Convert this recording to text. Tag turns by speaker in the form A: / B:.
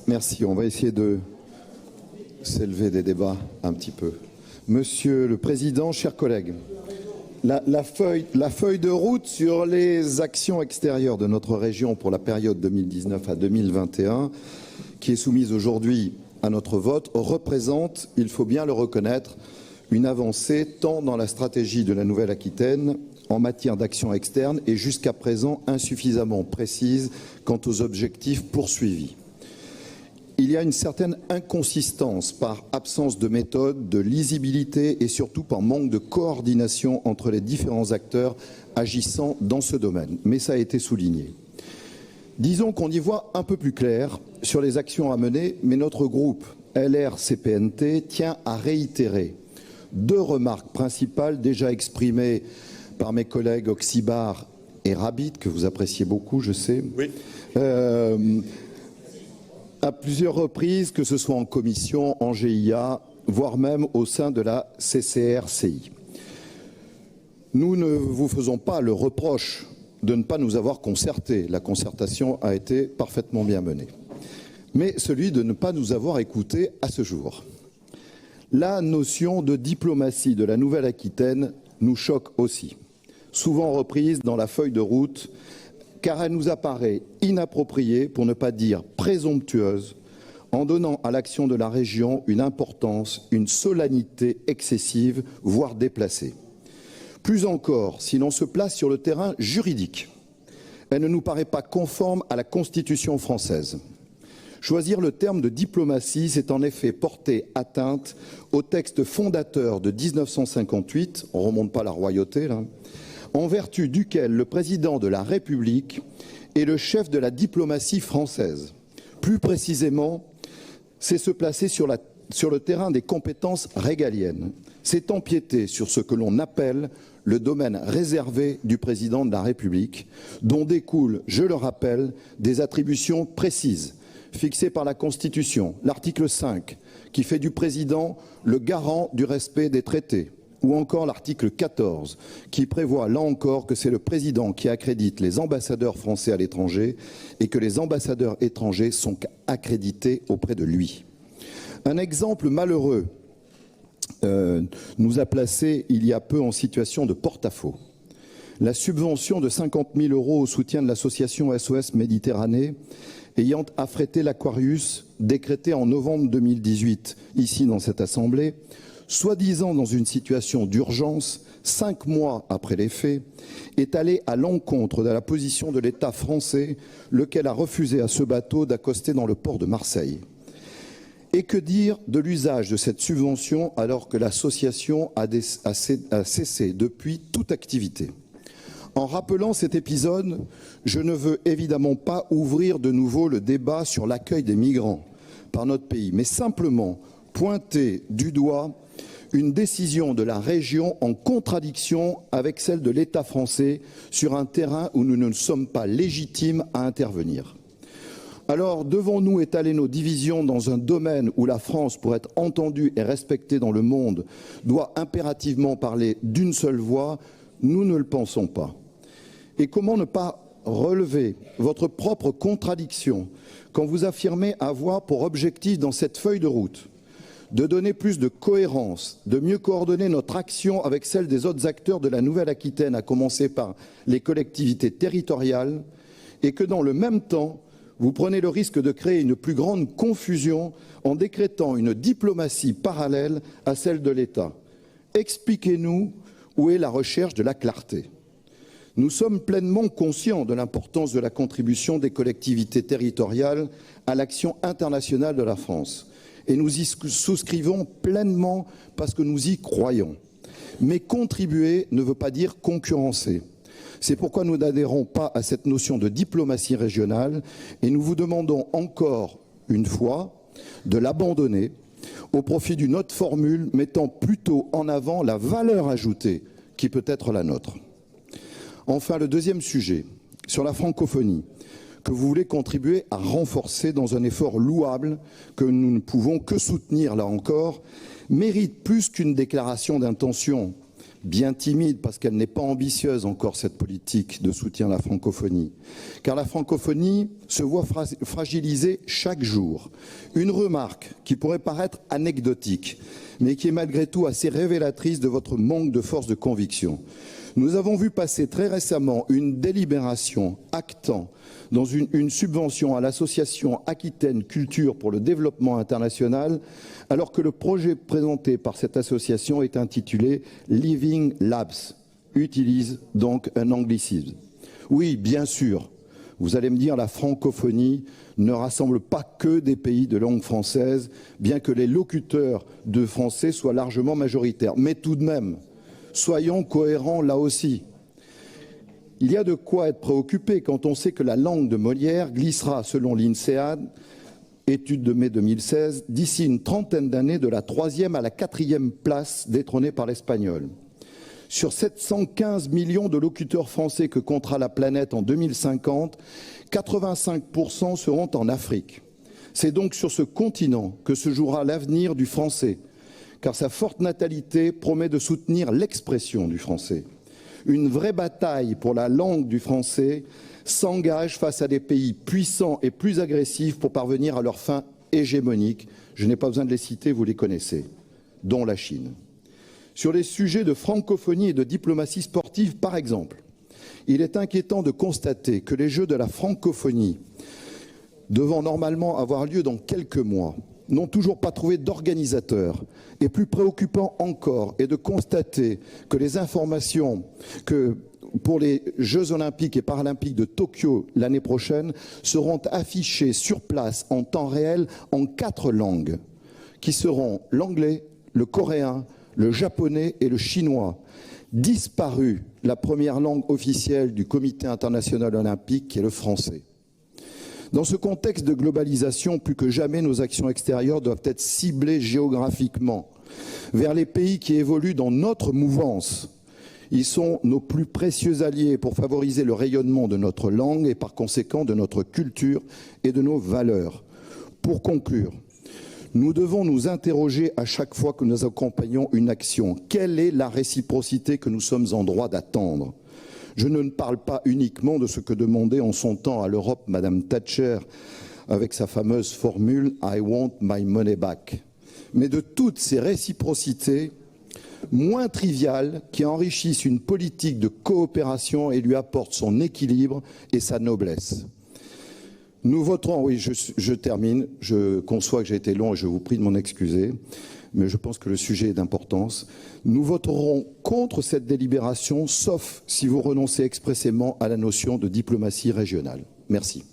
A: Merci. On va essayer de s'élever des débats un petit peu. Monsieur le Président, chers collègues, la feuille de route sur les actions extérieures de notre région pour la période 2019 à 2021, qui est soumise aujourd'hui à notre vote, représente, il faut bien le reconnaître, une avancée tant dans la stratégie de la Nouvelle-Aquitaine en matière d'action externe et jusqu'à présent insuffisamment précise quant aux objectifs poursuivis. Il y a une certaine inconsistance par absence de méthode, de lisibilité et surtout par manque de coordination entre les différents acteurs agissant dans ce domaine. Mais ça a été souligné. Disons qu'on y voit un peu plus clair sur les actions à mener, mais notre groupe LR-CPNT tient à réitérer deux remarques principales déjà exprimées par mes collègues Oxybar et Rabid, que vous appréciez beaucoup, je sais. Oui. À plusieurs reprises, que ce soit en commission, en GIA, voire même au sein de la CCRCI. Nous ne vous faisons pas le reproche de ne pas nous avoir concertés. La concertation a été parfaitement bien menée. Mais celui de ne pas nous avoir écoutés à ce jour. La notion de diplomatie de la Nouvelle-Aquitaine nous choque aussi, souvent reprise dans la feuille de route, car elle nous apparaît inappropriée, pour ne pas dire présomptueuse, en donnant à l'action de la région une importance, une solennité excessive, voire déplacée. Plus encore, si l'on se place sur le terrain juridique, elle ne nous paraît pas conforme à la Constitution française. Choisir le terme de diplomatie, c'est en effet porter atteinte au texte fondateur de 1958, on ne remonte pas la royauté là, en vertu duquel le président de la République est le chef de la diplomatie française. Plus précisément, c'est se placer sur le terrain des compétences régaliennes. C'est empiéter sur ce que l'on appelle le domaine réservé du président de la République, dont découlent, je le rappelle, des attributions précises, fixées par la Constitution, l'article 5, qui fait du président le garant du respect des traités, ou encore l'article 14, qui prévoit là encore que c'est le président qui accrédite les ambassadeurs français à l'étranger et que les ambassadeurs étrangers sont accrédités auprès de lui. Un exemple malheureux nous a placés il y a peu en situation de porte-à-faux. La subvention de 50 000 € au soutien de l'association SOS Méditerranée ayant affrété l'Aquarius, décrété en novembre 2018, ici dans cette Assemblée, soi-disant dans une situation d'urgence, 5 mois après les faits, est allé à l'encontre de la position de l'État français, lequel a refusé à ce bateau d'accoster dans le port de Marseille. Et que dire de l'usage de cette subvention alors que l'association a cessé depuis toute activité ? En rappelant cet épisode, je ne veux évidemment pas ouvrir de nouveau le débat sur l'accueil des migrants par notre pays, mais simplement pointer du doigt une décision de la région en contradiction avec celle de l'État français sur un terrain où nous ne sommes pas légitimes à intervenir. Alors, devons-nous étaler nos divisions dans un domaine où la France, pour être entendue et respectée dans le monde, doit impérativement parler d'une seule voix? Nous ne le pensons pas. Et comment ne pas relever votre propre contradiction quand vous affirmez avoir pour objectif dans cette feuille de route de donner plus de cohérence, de mieux coordonner notre action avec celle des autres acteurs de la Nouvelle-Aquitaine, à commencer par les collectivités territoriales, et que dans le même temps, vous prenez le risque de créer une plus grande confusion en décrétant une diplomatie parallèle à celle de l'État. Expliquez-nous où est la recherche de la clarté. Nous sommes pleinement conscients de l'importance de la contribution des collectivités territoriales à l'action internationale de la France. Et nous y souscrivons pleinement parce que nous y croyons. Mais contribuer ne veut pas dire concurrencer. C'est pourquoi nous n'adhérons pas à cette notion de diplomatie régionale et nous vous demandons encore une fois de l'abandonner au profit d'une autre formule mettant plutôt en avant la valeur ajoutée qui peut être la nôtre. Enfin, le deuxième sujet, sur la francophonie, que vous voulez contribuer à renforcer dans un effort louable que nous ne pouvons que soutenir là encore, mérite plus qu'une déclaration d'intention, bien timide parce qu'elle n'est pas ambitieuse encore, cette politique de soutien à la francophonie. Car la francophonie se voit fragilisée chaque jour. Une remarque qui pourrait paraître anecdotique, mais qui est malgré tout assez révélatrice de votre manque de force de conviction. Nous avons vu passer très récemment une délibération actant dans une subvention à l'association Aquitaine Culture pour le développement international, alors que le projet présenté par cette association est intitulé Living Labs, utilise donc un anglicisme. Oui, bien sûr, vous allez me dire, la francophonie ne rassemble pas que des pays de langue française, bien que les locuteurs de français soient largement majoritaires. Mais tout de même, soyons cohérents là aussi. Il y a de quoi être préoccupé quand on sait que la langue de Molière glissera, selon l'INSEAD, étude de mai 2016, d'ici une trentaine d'années de la 3e à la 4e place, détrônée par l'espagnol. Sur 715 millions de locuteurs français que comptera la planète en 2050, 85% seront en Afrique. C'est donc sur ce continent que se jouera l'avenir du français, car sa forte natalité promet de soutenir l'expression du français. Une vraie bataille pour la langue du français s'engage face à des pays puissants et plus agressifs pour parvenir à leurs fins hégémoniques. Je n'ai pas besoin de les citer, vous les connaissez, dont la Chine. Sur les sujets de francophonie et de diplomatie sportive, par exemple, il est inquiétant de constater que les Jeux de la francophonie, devant normalement avoir lieu dans quelques mois, n'ont toujours pas trouvé d'organisateurs. Et plus préoccupant encore est de constater que les informations que pour les Jeux olympiques et paralympiques de Tokyo l'année prochaine seront affichées sur place en temps réel en 4 langues, qui seront l'anglais, le coréen, le japonais et le chinois. Disparue la première langue officielle du Comité international olympique, qui est le français. Dans ce contexte de globalisation, plus que jamais, nos actions extérieures doivent être ciblées géographiquement vers les pays qui évoluent dans notre mouvance. Ils sont nos plus précieux alliés pour favoriser le rayonnement de notre langue et par conséquent de notre culture et de nos valeurs. Pour conclure, nous devons nous interroger à chaque fois que nous accompagnons une action. Quelle est la réciprocité que nous sommes en droit d'attendre ? Je ne parle pas uniquement de ce que demandait en son temps à l'Europe Madame Thatcher avec sa fameuse formule « I want my money back », mais de toutes ces réciprocités moins triviales qui enrichissent une politique de coopération et lui apportent son équilibre et sa noblesse. Nous voterons, oui, je termine, je conçois que j'ai été long et je vous prie de m'en excuser, mais je pense que le sujet est d'importance. Nous voterons contre cette délibération, sauf si vous renoncez expressément à la notion de diplomatie régionale. Merci.